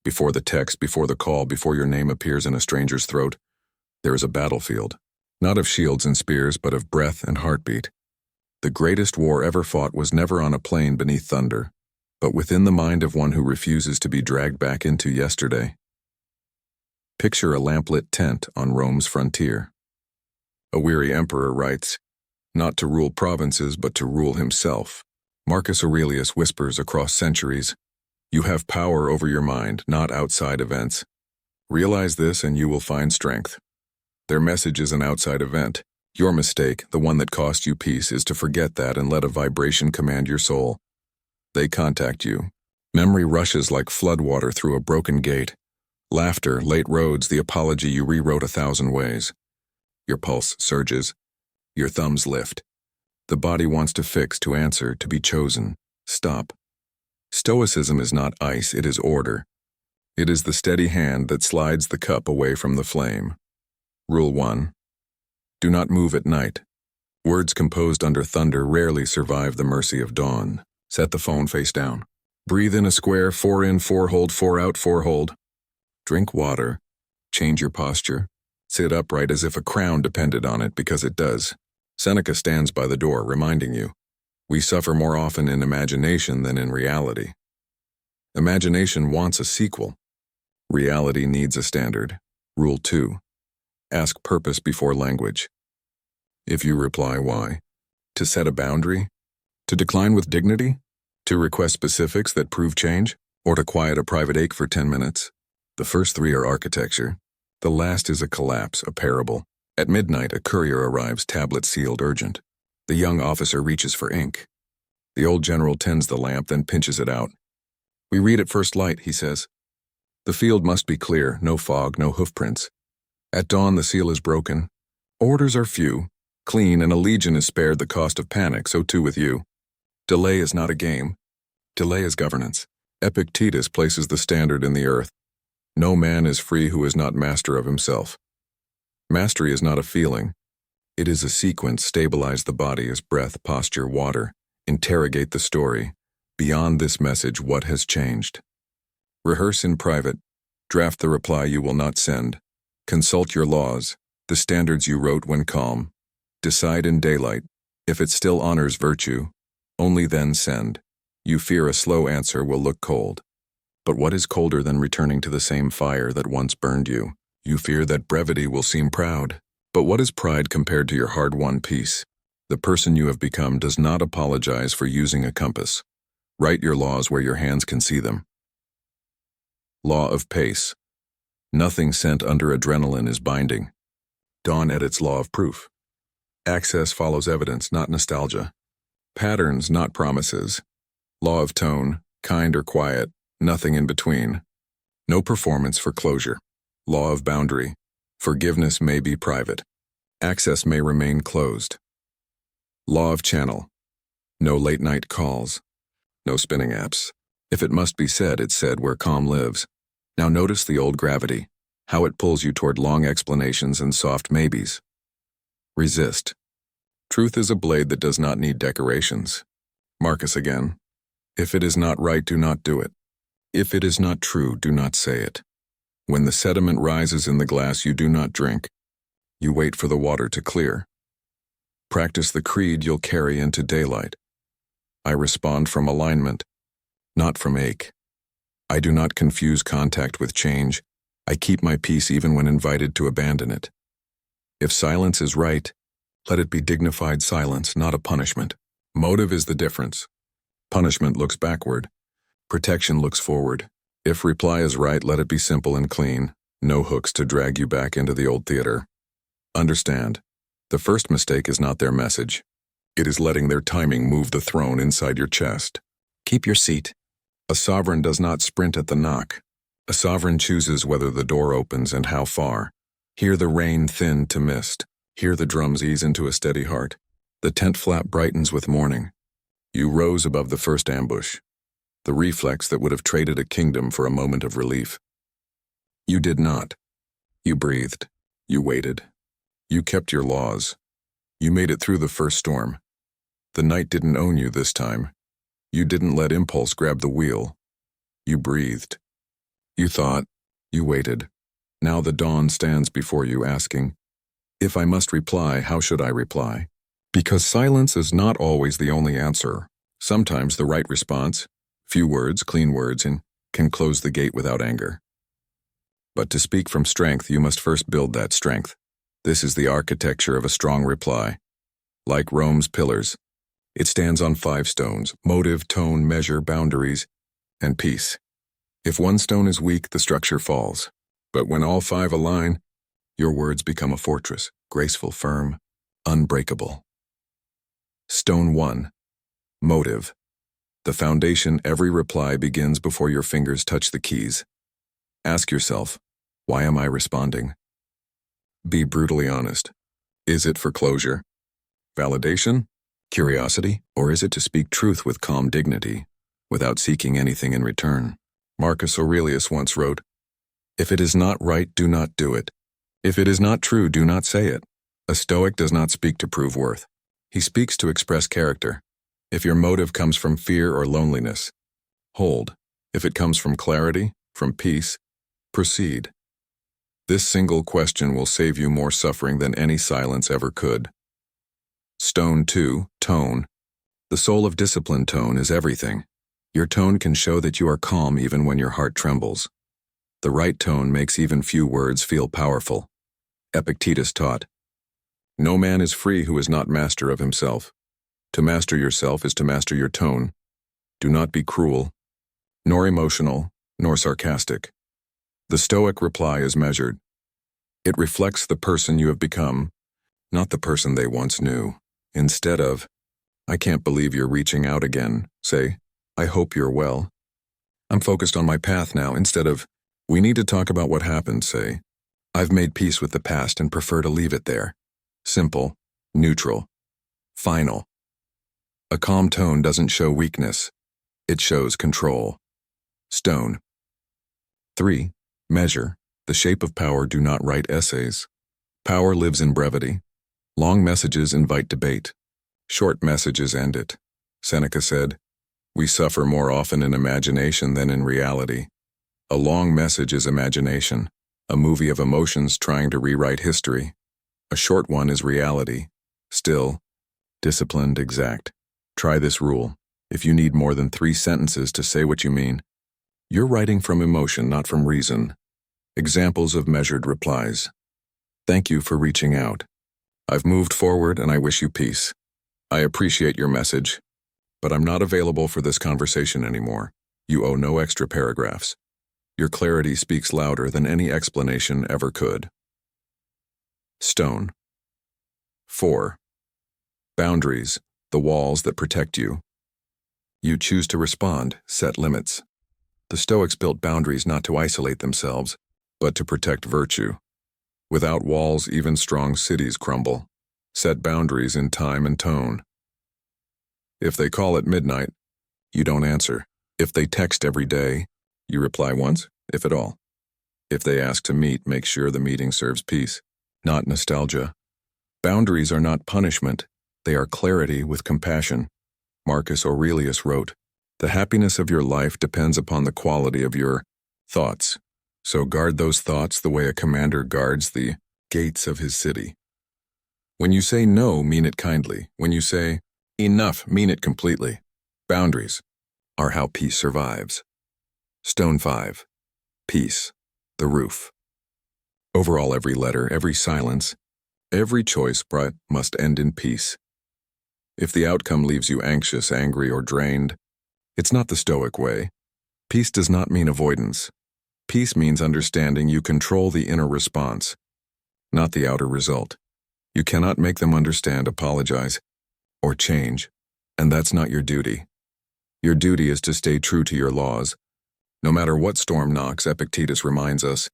Before the text, before the call, before your name appears in a stranger's throat, there is a battlefield, not of shields and spears, but of breath and heartbeat. The greatest war ever fought was never on a plain beneath thunder, but within the mind of one who refuses to be dragged back into yesterday. Picture a lamplit tent on Rome's frontier. A weary emperor writes, not to rule provinces, but to rule himself. Marcus Aurelius whispers across centuries, you have power over your mind, not outside events. Realize this and you will find strength. Their message is an outside event. Your mistake, the one that cost you peace, is to forget that and let a vibration command your soul. They contact you. Memory rushes like floodwater through a broken gate. Laughter, late roads, the apology you rewrote 1,000 ways. Your pulse surges. Your thumbs lift. The body wants to fix, to answer, to be chosen. Stop. Stoicism is not ice, it is order. It is the steady hand that slides the cup away from the flame. Rule 1. Do not move at night. Words composed under thunder rarely survive the mercy of dawn. Set the phone face down. Breathe in a square, 4 in, 4 hold, 4 out, 4 hold. Drink water. Change your posture. Sit upright as if a crown depended on it, because it does. Seneca stands by the door, reminding you, we suffer more often in imagination than in reality. Imagination wants a sequel. Reality needs a standard. Rule 2. Ask purpose before language. If you reply, why? To set a boundary? To decline with dignity? To request specifics that prove change? Or to quiet a private ache for 10 minutes? The first 3 are architecture. The last is a collapse, a parable. At midnight, a courier arrives, tablet sealed, urgent. The young officer reaches for ink. The old general tends the lamp, then pinches it out. We read at first light, he says. The field must be clear, no fog, no hoofprints. At dawn, the seal is broken. Orders are few, clean, and a legion is spared the cost of panic, so too with you. Delay is not a game. Delay is governance. Epictetus places the standard in the earth. No man is free who is not master of himself. Mastery is not a feeling. It is a sequence. Stabilize the body as breath, posture, water. Interrogate the story. Beyond this message, what has changed? Rehearse in private. Draft the reply you will not send. Consult your laws, the standards you wrote when calm. Decide in daylight. If it still honors virtue, only then send. You fear a slow answer will look cold. But what is colder than returning to the same fire that once burned you? You fear that brevity will seem proud. But what is pride compared to your hard-won peace? The person you have become does not apologize for using a compass. Write your laws where your hands can see them. Law of pace. Nothing sent under adrenaline is binding. Dawn edits law of proof. Access follows evidence, not nostalgia. Patterns, not promises. Law of tone, kind or quiet, nothing in between. No performance for closure. Law of boundary. Forgiveness may be private. Access may remain closed. Law of channel. No late-night calls. No spinning apps. If it must be said, it's said where calm lives. Now notice the old gravity, how it pulls you toward long explanations and soft maybes. Resist. Truth is a blade that does not need decorations. Marcus again. If it is not right, do not do it. If it is not true, do not say it. When the sediment rises in the glass, you do not drink. You wait for the water to clear. Practice the creed you'll carry into daylight. I respond from alignment, not from ache. I do not confuse contact with change. I keep my peace even when invited to abandon it. If silence is right, let it be dignified silence, not a punishment. Motive is the difference. Punishment looks backward. Protection looks forward. If reply is right, let it be simple and clean. No hooks to drag you back into the old theater. Understand, the first mistake is not their message. It is letting their timing move the throne inside your chest. Keep your seat. A sovereign does not sprint at the knock. A sovereign chooses whether the door opens and how far. Hear the rain thin to mist. Hear the drums ease into a steady heart. The tent flap brightens with morning. You rose above the first ambush. The reflex that would have traded a kingdom for a moment of relief. You did not. You breathed. You waited. You kept your laws. You made it through the first storm. The night didn't own you this time. You didn't let impulse grab the wheel. You breathed. You thought, you waited. Now the dawn stands before you asking, if I must reply, how should I reply? Because silence is not always the only answer. Sometimes the right response, few words, clean words, and can close the gate without anger. But to speak from strength, you must first build that strength. This is the architecture of a strong reply. Like Rome's pillars, it stands on 5 stones: motive, tone, measure, boundaries, and peace. If one stone is weak, the structure falls. But when all 5 align, your words become a fortress, graceful, firm, unbreakable. Stone 1. Motive. The foundation. Every reply begins before your fingers touch the keys. Ask yourself, why am I responding? Be brutally honest. Is it for closure, validation, curiosity, or is it to speak truth with calm dignity, without seeking anything in return? Marcus Aurelius once wrote, "If it is not right, do not do it. If it is not true, do not say it." A Stoic does not speak to prove worth. He speaks to express character. If your motive comes from fear or loneliness, hold. If it comes from clarity, from peace, proceed. This single question will save you more suffering than any silence ever could. Stone 2. Tone. The soul of disciplined tone is everything. Your tone can show that you are calm even when your heart trembles. The right tone makes even few words feel powerful. Epictetus taught, "No man is free who is not master of himself. To master yourself is to master your tone. Do not be cruel, nor emotional, nor sarcastic." The Stoic reply is measured. It reflects the person you have become, not the person they once knew. Instead of, "I can't believe you're reaching out again," say, "I hope you're well. I'm focused on my path now." Instead of, "We need to talk about what happened," say, "I've made peace with the past and prefer to leave it there." Simple, neutral, final. A calm tone doesn't show weakness. It shows control. Stone. 3. Measure. The shape of power. Do not write essays. Power lives in brevity. Long messages invite debate. Short messages end it. Seneca said, "We suffer more often in imagination than in reality." A long message is imagination, a movie of emotions trying to rewrite history. A short one is reality, still, disciplined, exact. Try this rule. If you need more than 3 sentences to say what you mean, you're writing from emotion, not from reason. Examples of measured replies. Thank you for reaching out. I've moved forward and I wish you peace. I appreciate your message, but I'm not available for this conversation anymore. You owe no extra paragraphs. Your clarity speaks louder than any explanation ever could. Stone. 4. Boundaries, the walls that protect you. You choose to respond, set limits. The Stoics built boundaries not to isolate themselves, but to protect virtue. Without walls, even strong cities crumble. Set boundaries in time and tone. If they call at midnight, you don't answer. If they text every day, you reply once, if at all. If they ask to meet, make sure the meeting serves peace, not nostalgia. Boundaries are not punishment, they are clarity with compassion. Marcus Aurelius wrote, "The happiness of your life depends upon the quality of your thoughts. So guard those thoughts the way a commander guards the gates of his city." When you say no, mean it kindly. When you say enough, mean it completely. Boundaries are how peace survives. Stone 5. Peace, the roof. Overall, every letter, every silence, every choice must end in peace. If the outcome leaves you anxious, angry, or drained, it's not the Stoic way. Peace does not mean avoidance. Peace means understanding you control the inner response, not the outer result. You cannot make them understand, apologize, or change, and that's not your duty. Your duty is to stay true to your laws. No matter what storm knocks, Epictetus reminds us,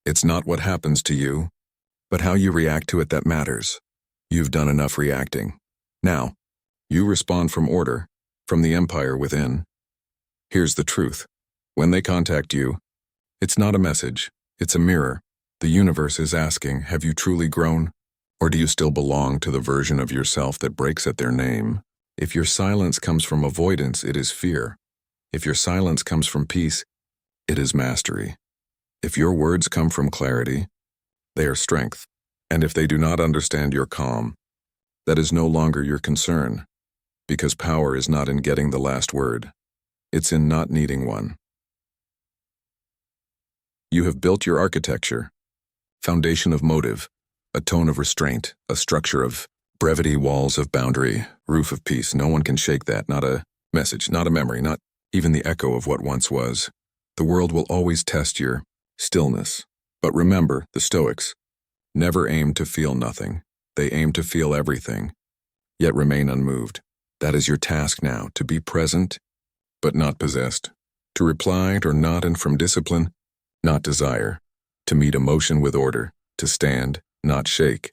it's not what happens to you, but how you react to it that matters. You've done enough reacting. Now, you respond from order, from the empire within. Here's the truth. When they contact you, it's not a message, it's a mirror. The universe is asking, have you truly grown? Or do you still belong to the version of yourself that breaks at their name? If your silence comes from avoidance, it is fear. If your silence comes from peace, it is mastery. If your words come from clarity, they are strength. And if they do not understand your calm, that is no longer your concern, because power is not in getting the last word. It's in not needing one. You have built your architecture, foundation of motive, a tone of restraint, a structure of brevity, walls of boundary, roof of peace. No one can shake that, not a message, not a memory, not even the echo of what once was. The world will always test your stillness. But remember, the Stoics never aimed to feel nothing. They aimed to feel everything, yet remain unmoved. That is your task now, to be present, but not possessed. To reply or not, and from discipline, not desire. To meet emotion with order. To stand, not shake.